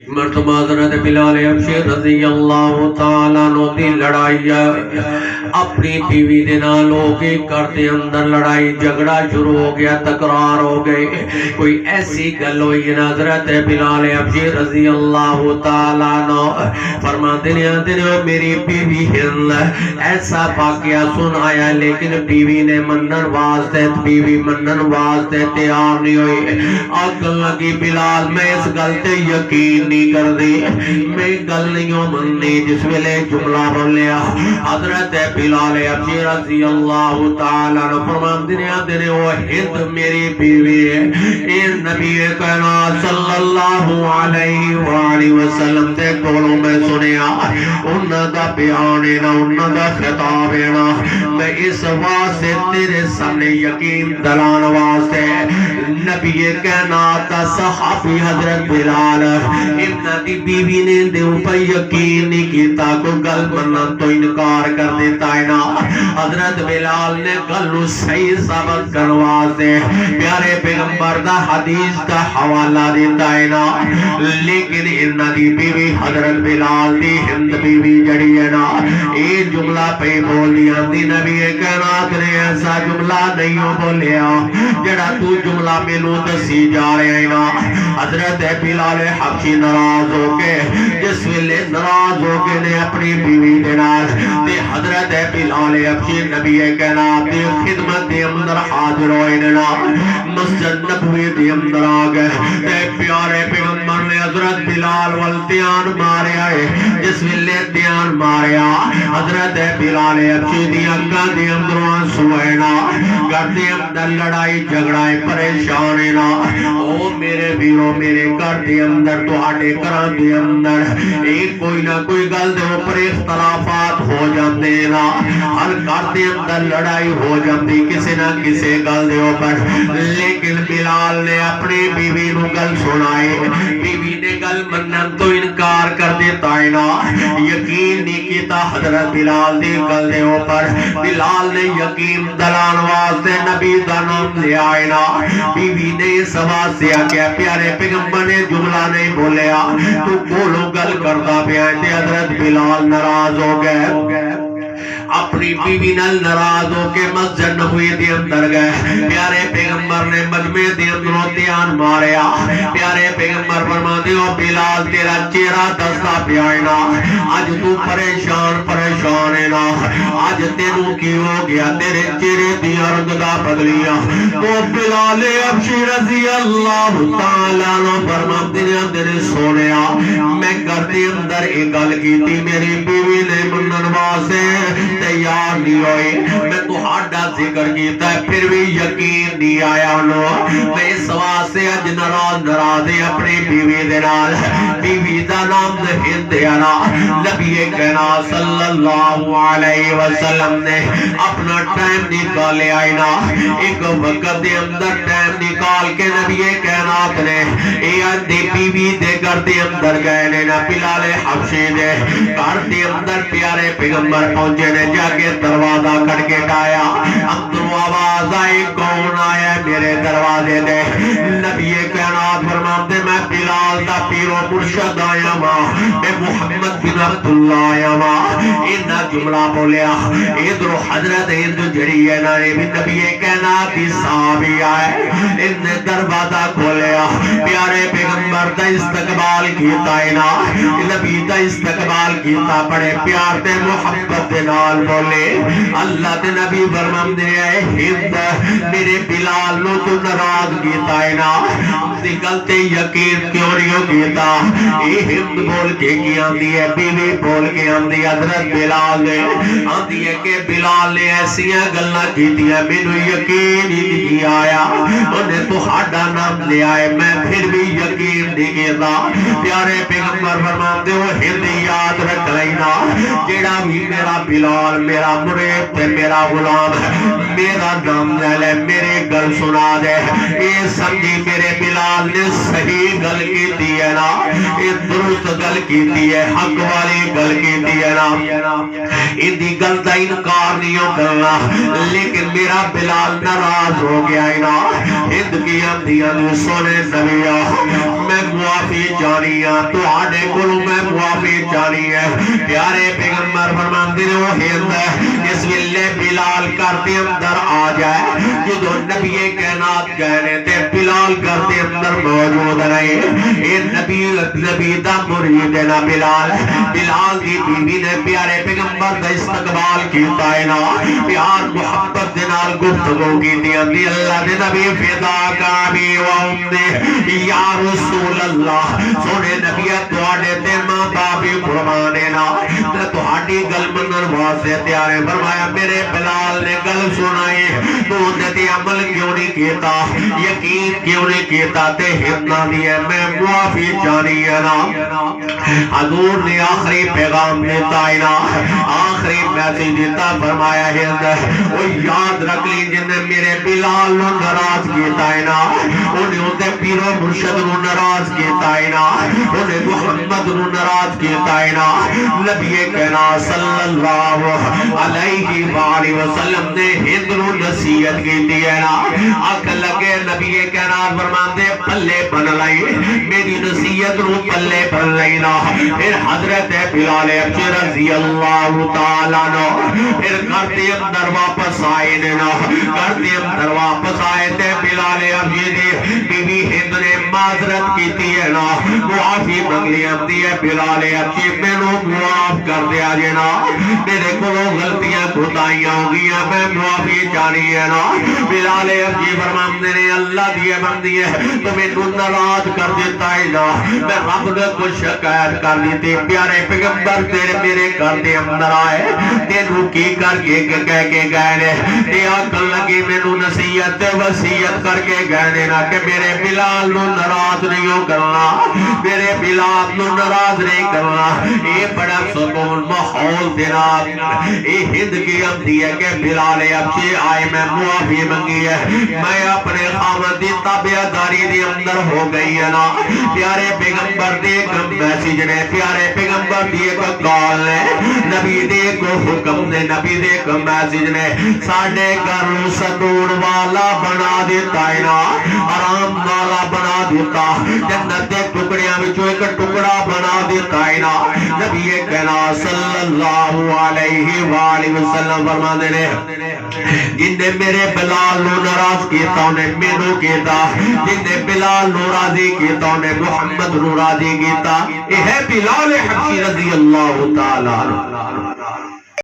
مرتبہ حضرت بلال حبشی رضی اللہ تعالیٰ عنہ دی لڑائی اپنی بیوی دے نال ہو گئی، گھر دے اندر لڑائی جھگڑا شروع ہو گیا، تکرار ہو گئی۔ کوئی ایسی گل ہوئی نا حضرت بلال حبشی رضی اللہ تعالیٰ عنہ فرماتے ہیں میری بیوی ہند ایسا واقعہ سن آیا، لیکن بیوی نے منن واسطے تیار نہیں ہوئی۔ اگل لگی بلال میں اس گل تے یقین نہیں کر دی، میں گل نہیں مننی۔ جس ویلے جملہ بولیا حضرت بلال حبشی رضی اللہ تعالیٰ عنہ فرماندے نے وہ ہند میری بیوی ہے، اے نبی کائنات صلی اللہ علیہ وآلہ وسلم تے کولوں میں سنیا انہاں دا بیان ہے نا، انہاں دا خطاب ہے نا، میں اس واسطے تیرے سامنے یقین دلان واسطے نبی کائنات دا صحابی حضرت بلال انہاں دی بیوی نے دے اوپر یقین نہیں کیتا، کوئی گل منن تو انکار کر دیتا ہے نا۔ حضرت بلال نے گل صحیح ثابت کرنے واسطے پیارے پیغمبر دا حدیث دا حوالہ دیتا ہے نا، لیکن انہاں دی بیوی حضرت بلال دی ہند بیوی جڑی ہے نا، اے جملہ پہ بولیا دی نبی کائنات نے ایسا جملہ نہیں بولیا جڑا تو جملہ مینوں دسی جا رہے ہیں نا۔ حضرت بلال حبشی ناراض ہو کے جس ویلے ناراض ہو کے نے اپنی بیوی دے نال تے حضرت بلال حبشی نبی کائنات دی خدمت دے اندر حاضر ہوئے نا، مسجد نبوی دے اندر آ گئے تے پیارے پیغمبر نے حضرت بلال وال دھیان ماریا ہے۔ جس ویلے دھیان ماریا حضرت بلال حبشی دی اکھاں دے اندروں آنسو ہے نا، گھر دے اندر لڑائی جھگڑا پریشان ہے نا۔ او میرے ویرو میرے گھر دے اندر تہاڈے گھراں دے اندر ایک کوئی نہ کوئی گل دے اوپر اختلافات ہو جاندے نا، ہر گھر دے اندر لڑائی ہو جاندی کسی نہ کسی گل دے اوپر، لیکن بلال نے اپنی بیوی نو گل سنائی، بیوی نے گل منن تو انکار کر دیتا ہے نا، یقین نہیں کیتا حضرت بلال دی گل دے اوپر۔ بلال نے یقین دلان واسطے نبی دا نام لیا ہے نا، بیوی نے اس واسطے کیا پیارے پیغمبر نے جملہ نہیں بولیا تو بولو گل کرتا پیا تے حضرت بلال ناراض ہو گئے، اپنی بیوی نال ناراض ہو کے مسجد نبوی دے اندر گئے۔ پیارے پیغمبر نے مجمع دے اندروں دھیان ماریا، پیارے پیغمبر فرماتے ہو بلال تیرا چہرہ دستا پیا ہے نا، اج تو پریشان ہے نا، اج تینوں کی ہو گیا، تیرے چہرے دی رنگ دا بدلیا۔ تو بلال حبشی رضی اللہ تعالیٰ عنہ فرماتے ہیں تیرے سونیا میں گھر دے اندر ایک گل کیتی، میری بیوی نے منن واسطے تیار نہیں ہوئی، میں تہاڈا ذکر کیتا ہے پھر بھی یقین نہیں آیا انہوں، میں اس واسطے اج ناراض اپنی بیوی دے نال، بیوی دا نام ہند ہے نا۔ نبی کائنات صلی اللہ علیہ وسلم نے اپنا ٹائم نکالیا ہے نا، ایک وقت دے اندر ٹائم نکال کے نبی کائنات نے اے دی بیوی دے گھر دے اندر گئے نے نا، بلال حبشی دے گھر دے اندر پیارے پیغمبر پہنچے نے، جا کے دروازہ کھٹکھٹایا، اندروں آواز آئی کون آیا میرے دروازے دے؟ نبی کائنات فرماتے میں بلال دا پیر و مرشد آیا ماں، میں محمد بن عبداللہ آیا ماں۔ انہا جملہ بولیا ادھر حضرت ہند جڑی ہے نا، نبی کائنات دی صحابی آئے، انہیں دروازہ کھولیا، پیارے پیغمبر دا استقبال کیتا ہے نا، نبی دا استقبال کیتا، بڑے پیار تے محبت دے نال بولے اللہ تے نبی فرمان دے اے ہند میرے بلال نو تو ناراض کیتا ہے نا، گل تے یقین کیوں نہیں کیتا؟ اے ہند بول کے کی آندی ہے، بیوی بول کے آندی حضرت بلال نے آندی ہے کہ بلال نے ایسیاں گلاں کیتیاں مینوں یقین ہی نہیں آیا، انہیں تو ہاڈا نام لیا ہے میں پھر بھی یقین نہیں کیتا۔ پیارے پیغمبر پیغمبر فرماندے ہو ہند یاد رکھ لینا جیڑا بھی میرا بلال میرا مرید تے میرا غلام میرا نام لے میرے گل سنا دے اے سمجھی میرے بلال نے صحیح گل کی ہے نا اے درست گل کی ہے حق والی گل کی ہے نا اندی گل دا انکار نہیں کرنا لیکن میرا بلال ناراض ہو گیا ہے نا ہند کی اندیاں سونے نبیا میں معافی جانی ہاں تو آنے کلوں میں معافی جانی ہے پیارے پیغمبر فرماندے ہو ہند اس ویلے بلال کرتے اندر آ جائے جدو نبی کائنات کہنے تے بلال کرتے اندر موجود رہے اے نبی دا مرید نا بلال دی بیوی نے پیارے پیغمبر دا استقبال کیتا ہے نا پیار محبت دے نال گفتگو کیتی اندی اللہ دے نبی فدا کابی و امدے یا رسول اللہ سونے نبی تواڈے تے ماں باپی قربانے نا تواڈی گل منن واسطے تیارے فرمایا میرے بلال نے گل سنائی تو تے عمل کیوں نہیں کیتا یقین کیوں نہیں کیتا تے ہمنا دیا میں معافی جانی ہے نا حضور نے آخری پیغام دیتا ہے نا آخری میسیج دیتا فرمایا ہند وہ یاد رکھ لی جن نے میرے بلال نو ناراض کیتا ہے نا انہیں اندے پیر و مرشد نو ناراض کیتا ہے نا انہیں محمد نو ناراض کیتا ہے نا نبی کہنا صلی اللہ علیہ وآلہ وسلم نے ہند نو نصیحت کیتی ہے نا آنکھ لگے نبی کہنا فرماندے پلے بن لائی میری نصیحت نو پلے بن لائی نا پھر حضرت بلال ابچی رضی اللہ تعالیٰ نو پھر کرتے اندر واپس آئے نا کرتے اندر واپس آئے تے بلال ابچی دی بی بی ہند نے معذرت کیتی ہے نا معافی منگلی اندی ہے بلال ابچی میں نو معاف کر دیا جنا میرے کو غلطیاں خدائیاں ہو گیا میں معافی جانی ہے نا بلال ابچی فرماندے نے اللہ دیے بندی ہے تمہیں تو ناراض کر دیتا ہے نا میں رب نے کچھ شکایت کر دیتی پیارے پیغمبر تیرے میرے گھر دے اندر آئے تینوں کی کر کے کہہ کے گئے تے آکل لگی مینوں نصیحت وصیت کر کے گئے نا کہ میرے بلال نو ناراض نہیں ہو کرنا میرے بلال نو ناراض نہیں کرنا یہ بڑا سکون ماحول دینا یہ ہند کی امدی ہے کہ بلال ابچی آئے میں معافی منگی ہے میں اپنے خامد دی تابعداری دی اندر ہو گئی ہے نا پیارے پیغمبر دے کم میسیج نے پیارے پیغمبر دی کو کال نے نبی دے کو حکم نے نبی دے کو میسیج نے ساڑھے گھر سکون والا بنا دیتا ہے نا آرام والا بنا دیتا جنت دے ٹکڑیاں بچو ایک ٹکڑا بنا دیتا ہے نا نبی کہنا صلی اللہ علیہ وآلہ وسلم فرمانے نے جن نے میرے بلال نو ناراض کیتا انہیں مینوں کیتا جن نے بلال نو راضی کیتا انہیں محمد نو راضی کیتا یہ ہے بلال حبشی رضی اللہ تعالیٰ